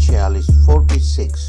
46।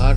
8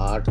8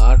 8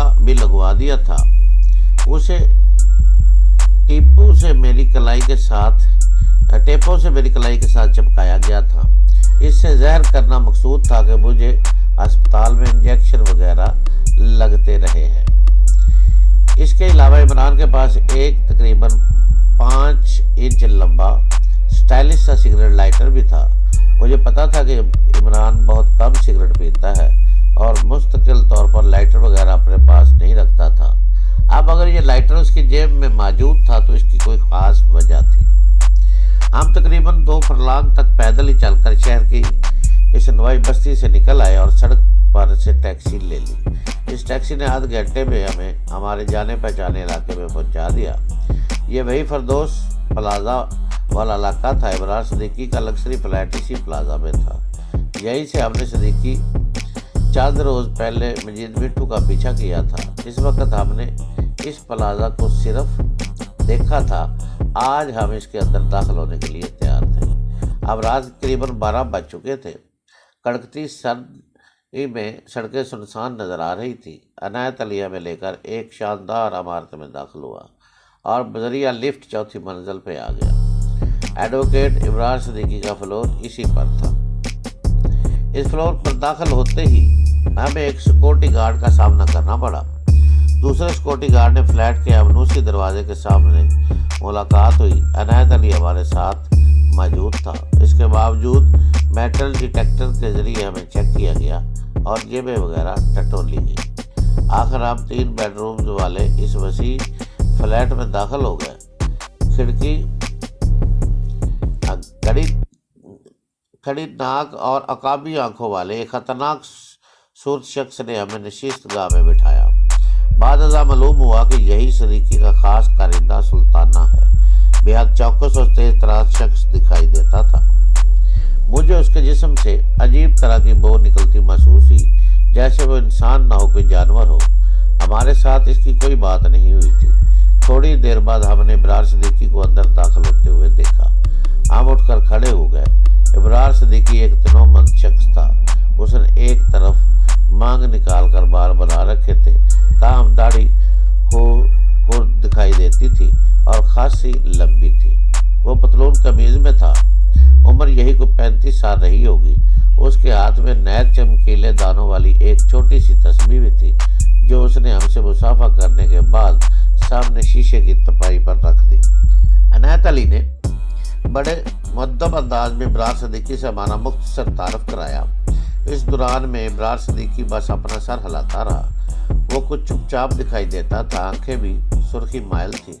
ٹیپا بھی لگوا دیا تھا۔ اسے ٹیپوں سے میری کلائی کے ساتھ چپکایا گیا تھا۔ اس سے زہر کرنا مقصود تھا کہ مجھے ہسپتال میں انجیکشن وغیرہ لگتے رہے ہیں۔ اس کے علاوہ عمران کے پاس ایک تقریباً 5 انچ لمبا سٹائلش سا سگریٹ لائٹر بھی تھا۔ مجھے پتا تھا کہ عمران بہت کم سگریٹ پیتا ہے اور مستقل طور پر لائٹر وغیرہ اپنے پاس نہیں رکھتا تھا۔ اب اگر یہ لائٹر اس کی جیب میں موجود تھا تو اس کی کوئی خاص وجہ تھی۔ ہم تقریباً 2 فرلانگ تک پیدل ہی چل کر شہر کی اس نوائی بستی سے نکل آئے اور سڑک پر سے ٹیکسی لے لی۔ اس ٹیکسی نے آدھ گھنٹے میں ہمیں ہمارے جانے پہچانے علاقے میں پہنچا دیا۔ یہ وہی فردوس پلازا والا علاقہ تھا۔ عمران صدیقی کا لگژری فلیٹ اسی پلازا میں تھا۔ یہی سے ہم نے صدیقی چند روز پہلے مجید مٹھو کا پیچھا کیا تھا۔ اس وقت ہم نے اس پلازا کو صرف دیکھا تھا، آج ہم اس کے اندر داخل ہونے کے لیے تیار تھے۔ اب رات قریباً 12 بج چکے تھے۔ کڑکتی سردی میں سڑکیں سنسان نظر آ رہی تھی۔ عنایت علی ہمیں لے کر ایک شاندار عمارت میں داخل ہوا اور بذریعہ لفٹ 4تھی منزل پہ آ گیا۔ ایڈوکیٹ عمران صدیقی کا فلور اسی پر تھا۔ اس فلور پر داخل ہوتے ہی ہمیں ایک سیکورٹی گارڈ کا سامنا کرنا پڑا۔ دوسرے سیکورٹی گارڈ نے فلیٹ کے ابنوسی دروازے کے سامنے ملاقات ہوئی۔ عنایت علی ہمارے ساتھ موجود تھا۔ اس کے باوجود میٹل ڈیٹیکٹر کے ذریعے ہمیں چیک کیا گیا اور جیبیں وغیرہ ٹٹولی گئی۔ آخر ہم 3 بیڈ رومز والے اس وسیع فلیٹ میں داخل ہو گئے۔ کھڑکی کھڑی ناک اور عقابی آنکھوں والے ایک خطرناک صورت شخص نے ہمیں نشست گاہ میں بٹھایا۔ بعد ازاں معلوم ہوا کہ یہی صدیقی کا خاص کارندہ سلطانہ ہے۔ بے حد چوکس اور تیز تراز شخص دکھائی دیتا تھا۔ مجھے اس کے جسم سے عجیب طرح کی بو نکلتی محسوس ہوئی، جیسے وہ انسان نہ ہو کوئی جانور ہو۔ ہمارے ساتھ اس کی کوئی بات نہیں ہوئی تھی۔ تھوڑی دیر بعد ہم نے عمران صدیقی کو اندر داخل ہوتے ہوئے دیکھا۔ ہم اٹھ کر کھڑے ہو گئے۔ عمران صدیقی ایک تنوع مند شخص تھا۔ اس نے ایک طرف مانگ نکال کر بال بنا رکھے تھے، تاہم داڑھی خرد دکھائی دیتی تھی اور خاصی لمبی تھی۔ وہ پتلون قمیض میں تھا۔ عمر یہی کو 35 سال رہی ہوگی۔ اس کے ہاتھ میں نہایت چمکیلے دانوں والی ایک چھوٹی سی تسبیح بھی تھی، جو اس نے ہم سے مصافحہ کرنے کے بعد سامنے شیشے کی تپائی پر رکھ دی۔ عنایت علی نے بڑے مؤدب انداز میں عمران صدیقی سے ہمارا مختصر تعارف کرایا۔ اس دوران میں عمران صدیقی بس اپنا سر ہلاتا رہا۔ وہ کچھ چپ چاپ دکھائی دیتا تھا، آنکھیں بھی سرخی مائل تھیں۔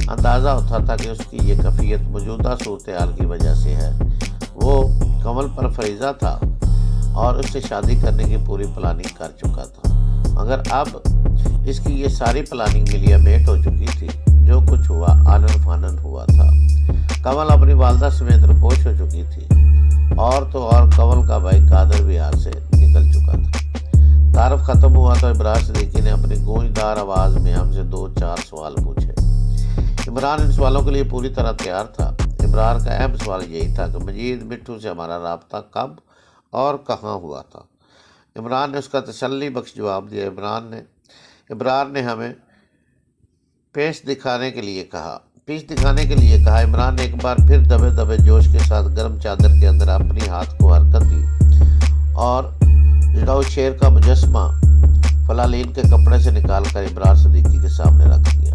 اندازہ ہوتا تھا کہ اس کی یہ کیفیت موجودہ صورتحال کی وجہ سے ہے۔ وہ کمل پر فریضہ تھا اور اس سے شادی کرنے کی پوری پلاننگ کر چکا تھا، مگر اب اس کی یہ ساری پلاننگ ملیا میٹ ہو چکی تھی۔ جو کچھ ہوا آنن فانن ہوا تھا۔ کمل اپنی والدہ سمیت روپوش ہو چکی تھی، اور تو اور کمل کا بھائی قادر بھی ہاتھ سے نکل چکا تھا۔ تعارف ختم ہوا تو عمران صدیقی نے اپنی گونجدار آواز میں ہم سے 2-4 سوال پوچھے۔ عمران ان سوالوں کے لیے پوری طرح تیار تھا۔ عمران کا اہم سوال یہی تھا کہ مجید مٹھو سے ہمارا رابطہ کب اور کہاں ہوا تھا۔ عمران نے اس کا تسلی بخش جواب دیا۔ عمران نے ہمیں پیش دکھانے کے لیے کہا۔ عمران نے ایک بار پھر دبے دبے جوش کے ساتھ گرم چادر کے اندر اپنی ہاتھ کو حرکت دی اور لو شیر کا مجسمہ فلالین کے کپڑے سے نکال کر عمران صدیقی کے سامنے رکھ دیا۔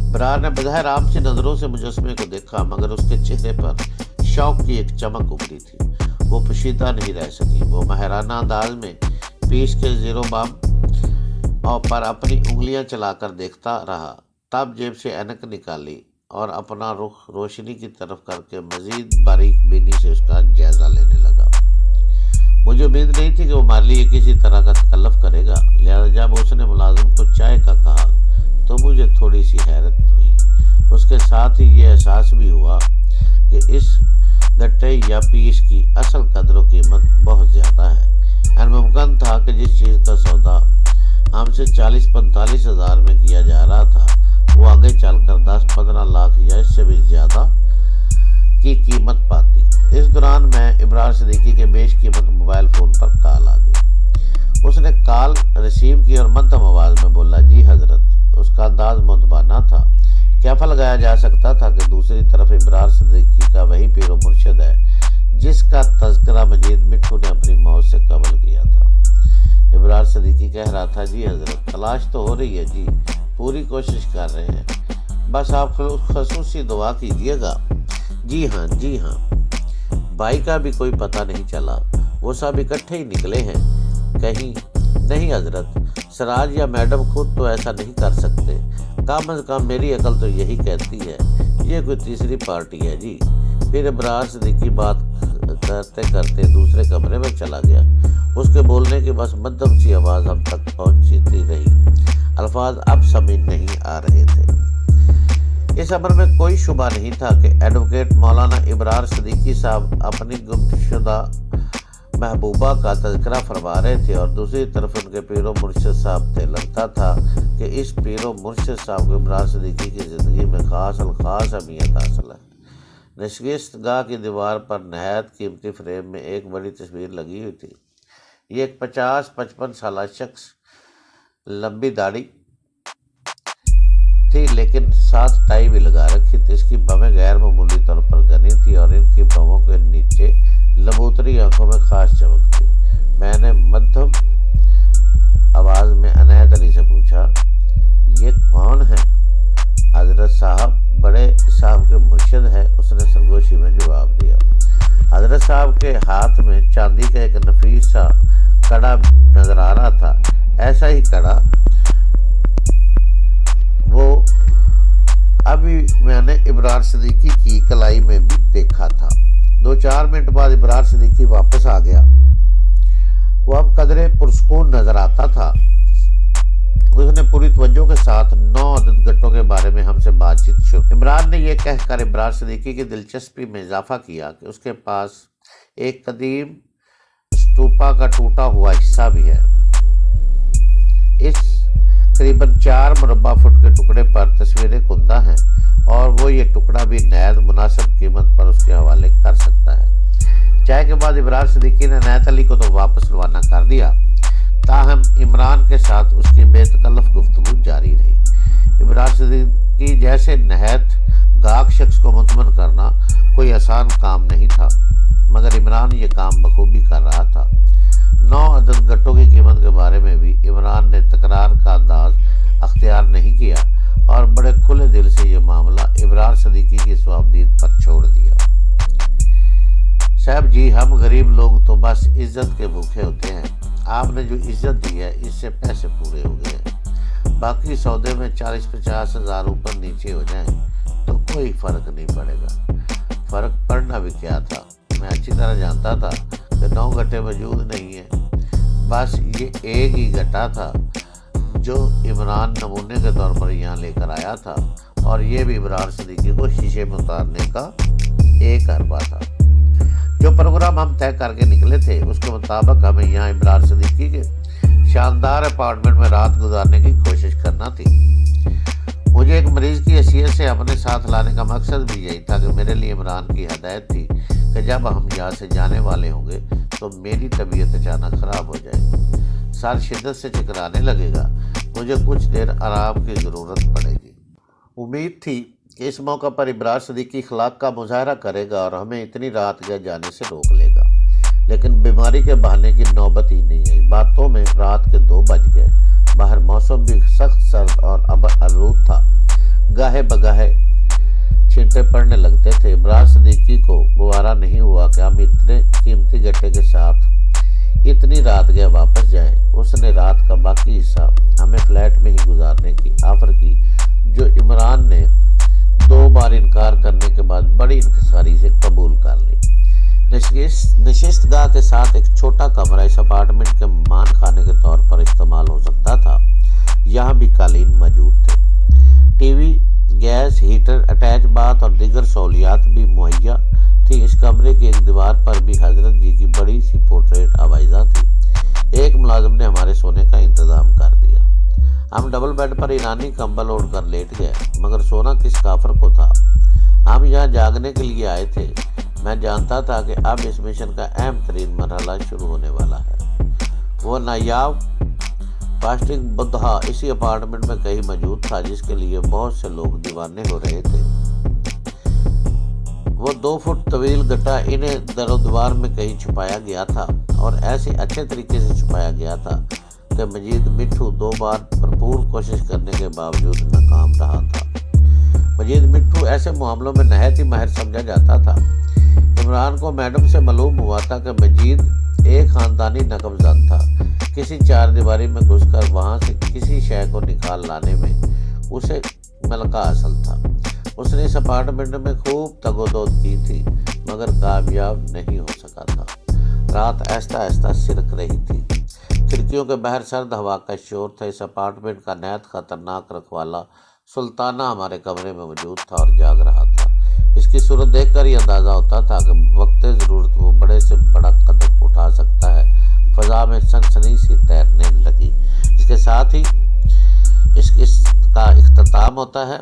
عمران نے بظاہر عام سی نظروں سے مجسمے کو دیکھا، مگر اس کے چہرے پر شوق کی ایک چمک ابھری تھی۔ وہ پوشیدہ نہیں رہ سکی۔ وہ ماہرانہ انداز میں پیس کے زیرو بام پر اپنی انگلیاں چلا کر دیکھتا رہا، تب جیب سے اینک نکالی اور اپنا رخ روشنی کی طرف کر کے مزید باریک بینی سے اس کا جائزہ لینے لگا۔ مجھے امید نہیں تھی کہ وہ ہمارے لیے کسی طرح کا تکلف کرے گا، لہذا جب اس نے ملازم کو چائے کا کہا تو مجھے تھوڑی سی حیرت ہوئی۔ اس کے ساتھ ہی یہ احساس بھی ہوا کہ اس گٹے یا پیس کی اصل قدر و قیمت بہت زیادہ ہے۔ ممکن تھا کہ جس چیز کا سودا ہم سے 40-45 ہزار میں کیا جا رہا تھا، وہ آگے چل کر 10-15 لاکھ یا اس سے بھی زیادہ کی قیمت پاتی۔ اس دوران میں عمران صدیقی کے بیش قیمت موبائل فون پر کال آ گئی۔ اس نے کال ریسیو کی اور مدھم آواز میں بولا، جی حضرت۔ اس کا انداز مدبانہ تھا۔ کیفا لگایا جا سکتا تھا کہ دوسری طرف ابرار صدیقی کا وہی پیر و مرشد ہے جس کا تذکرہ مجید مٹھو نے اپنی موت سے قبل کیا تھا۔ ابرار صدیقی کہہ رہا تھا، جی حضرت، تلاش تو ہو رہی ہے جی، پوری کوشش کر رہے ہیں، بس آپ خصوصی دعا کیجیے گا۔ جی ہاں جی ہاں۔ بھائی کا بھی کوئی پتہ نہیں چلا، وہ سب اکٹھے ہی نکلے ہیں؟ کہیں نہیں حضرت، سراج یا میڈم خود تو ایسا نہیں کر سکتے، کم از کم میری عقل تو یہی کہتی ہے، یہ کوئی تیسری پارٹی ہے جی۔ پھر ابرار صدیقی بات کرتے کرتے دوسرے کمرے میں چلا گیا۔ اس کے بولنے کی بس مدھم سی آواز ہم تک پہنچتی رہی، الفاظ اب سمجھ نہیں آ رہے تھے۔ اس امر میں کوئی شبہ نہیں تھا کہ ایڈوکیٹ مولانا ابرار صدیقی صاحب اپنی گمشدہ محبوبہ کا تذکرہ فرما رہے تھے اور دوسری طرف ان کے پیر و مرشد صاحب تھے۔ لگتا تھا کہ اس پیر و مرشد صاحب کو ابرار صدیقی کی زندگی میں خاص الخاص اہمیت حاصل ہے۔ نشست گاہ کی دیوار پر نہایت قیمتی فریم میں ایک بڑی تصویر لگی ہوئی تھی۔ یہ ایک 50-55 سالہ شخص، لمبی داڑھی تھی لیکن ساتھ ٹائی بھی لگا رکھی تھی۔ اس کی بھویں غیر معمولی طور پر گھنی تھی اور ان کی بھووں کے نیچے لبوتری آنکھوں میں خاص چمک تھی۔ میں نے مدھم آواز میں عنایت علی سے پوچھا، یہ کون ہے؟ حضرت صاحب بڑے صاحب کے مرشد ہے، اس نے سرگوشی میں جواب دیا۔ حضرت صاحب کے ہاتھ میں چاندی کا ایک نفیس سا کڑا نظر آ رہا تھا۔ ایسا ہی کڑا وہ ابھی میں نے ابرار صدیقی کی کلائی میں بھی دیکھا تھا۔ 2-4 منٹ بعد ابرار صدیقی واپس آ گیا۔ وہ اب قدرے پرسکون نظر آتا تھا۔ اس نے پوری توجہ کے ساتھ 9 عدد گٹوں کے بارے میں ہم سے بات چیت شروع۔ عمران نے یہ کہہ کر ابرار صدیقی کی دلچسپی میں اضافہ کیا کہ اس کے پاس ایک قدیم اسٹوپا کا ٹوٹا ہوا حصہ بھی ہے۔ اس قریباً 4 مربع فٹ کے ٹکڑے پر تصویریں کندہ ہیں اور وہ یہ ٹکڑا بھی نہایت مناسب قیمت پر اس کے حوالے کر سکتا ہے۔ چائے کے بعد ابرار صدیقی نے عنایت علی کو تو واپس روانہ کر دیا، تاہم عمران کے ساتھ اس کی بے تکلف گفتگو جاری رہی۔ ابرار صدیقی جیسے نہایت گاہک شخص کو مطمئن کرنا کوئی آسان کام نہیں تھا، مگر عمران یہ کام بخوبی کر رہا تھا۔ 9 عدد گٹوں کی قیمت کے بارے میں بھی عمران نے تکرار کا انداز اختیار نہیں کیا اور بڑے کھلے دل سے یہ معاملہ ابرار صدیقی کی صوابدید پر چھوڑ دیا۔ صاحب جی، ہم غریب لوگ تو بس عزت کے بھوکے ہوتے ہیں، آپ نے جو عزت دی ہے اس سے پیسے پورے ہو گئے ہیں، باقی سودے میں 40-50 ہزار اوپر نیچے ہو جائیں تو کوئی فرق نہیں پڑے گا۔ فرق پڑنا بھی کیا تھا، میں اچھی طرح جانتا تھا کہ 9 گٹے موجود نہیں ہیں، بس یہ ایک ہی گٹا تھا جو عمران نمونے کے طور پر یہاں لے کر آیا تھا، اور یہ بھی ابرار صدیقی کو شیشے میں اتارنے کا 1 اربہ تھا۔ جو پروگرام ہم طے کر کے نکلے تھے اس کے مطابق ہمیں یہاں ابرار صدیقی کے شاندار اپارٹمنٹ میں رات گزارنے کی کوشش کرنا تھی۔ مجھے ایک مریض کی حیثیت سے اپنے ساتھ لانے کا مقصد بھی یہی تھا کہ میرے لیے عمران کی ہدایت تھی کہ جب ہم یہاں سے جانے والے ہوں گے تو میری طبیعت اچانک خراب ہو جائے گی، سر شدت سے چکرانے لگے گا، مجھے کچھ دیر آرام کی ضرورت پڑے گی۔ امید تھی کہ اس موقع پر ابرار صدیقی اخلاق کا مظاہرہ کرے گا اور ہمیں اتنی رات گئے جانے سے روک لے گا، لیکن بیماری کے بہانے کی نوبت ہی نہیں آئی۔ باتوں میں رات کے 2 بج گئے۔ باہر موسم بھی سخت سرد اور آلود تھا، گاہے بگاہے چھینٹے پڑنے لگتے تھے۔ ابرار صدیقی کو گوارا نہیں ہوا کہ ہم اتنے قیمتی گٹے کے ساتھ اتنی رات گئے واپس جائیں۔ اس نے رات کا باقی حصہ ہمیں فلیٹ میں ہی گزارنے کی آفر کی، جو عمران نے 2 بار انکار کرنے کے بعد بڑی انکساری سے قبول کر لی۔ نشست گاہ کے ساتھ ایک چھوٹا کمرہ اس اپارٹمنٹ کے مہمان خانے کے طور پر استعمال ہو سکتا تھا۔ یہاں بھی قالین موجود تھے، TV, gas, heater, attach bath اور دیگر سہولیات بھی مہیا تھی۔ اس کمرے کی ایک دیوار پر بھی حضرت جی کی بڑی سی پورٹریٹ آویزاں تھی۔ ایک ملازم نے ہمارے سونے کا انتظام کر دیا۔ ہم ڈبل بیڈ پر ایرانی کمبل اوڑھ کر لیٹ گئے، مگر سونا کس کافر کو تھا؟ ہم یہاں جاگنے کے لیے آئے تھے۔ میں جانتا تھا کہ اب اس مشن کا اہم ترین مرحلہ شروع ہونے والا ہے۔ وہ نایاب فاسٹنگ بدھا اسی اپارٹمنٹ میں کہیں موجود تھا، جس کے لیے بہت سے لوگ دیوانے ہو رہے تھے۔ وہ 2 فٹ طویل گٹھا انہیں در و دیوار میں کہیں چھپایا گیا تھا، اور ایسے اچھے طریقے سے چھپایا گیا تھا کہ مجید مٹھو 2 بار بھرپور کوشش کرنے کے باوجود ناکام رہا تھا۔ مجید مٹھو ایسے معاملوں میں نہایت ہی ماہر سمجھا جاتا تھا۔ عمران کو میڈم سے معلوم ہوا تھا کہ مجید ایک خاندانی نقب زن تھا۔ کسی 4 دیواری میں گھس کر وہاں سے کسی شے کو نکال لانے میں اسے ملکہ حاصل تھا۔ اس نے اس اپارٹمنٹ میں خوب تگ و دو کی تھی، مگر کامیاب نہیں ہو سکا تھا۔ رات آہستہ آہستہ سرک رہی تھی۔ کھڑکیوں کے باہر سرد ہوا کا شور تھا۔ اس اپارٹمنٹ کا نہایت خطرناک رکھوالا سلطانہ ہمارے کمرے میں موجود تھا اور جاگ رہا تھا۔ اس کی صورت دیکھ کر یہ اندازہ ہوتا تھا کہ وقت ضرورت وہ بڑے سے بڑا قدم اٹھا سکتا ہے۔ فضا میں سنسنی سی تیرنے لگی۔ اس کے ساتھ ہی اس کا اختتام ہوتا ہے۔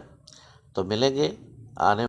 تو ملیں گے آنے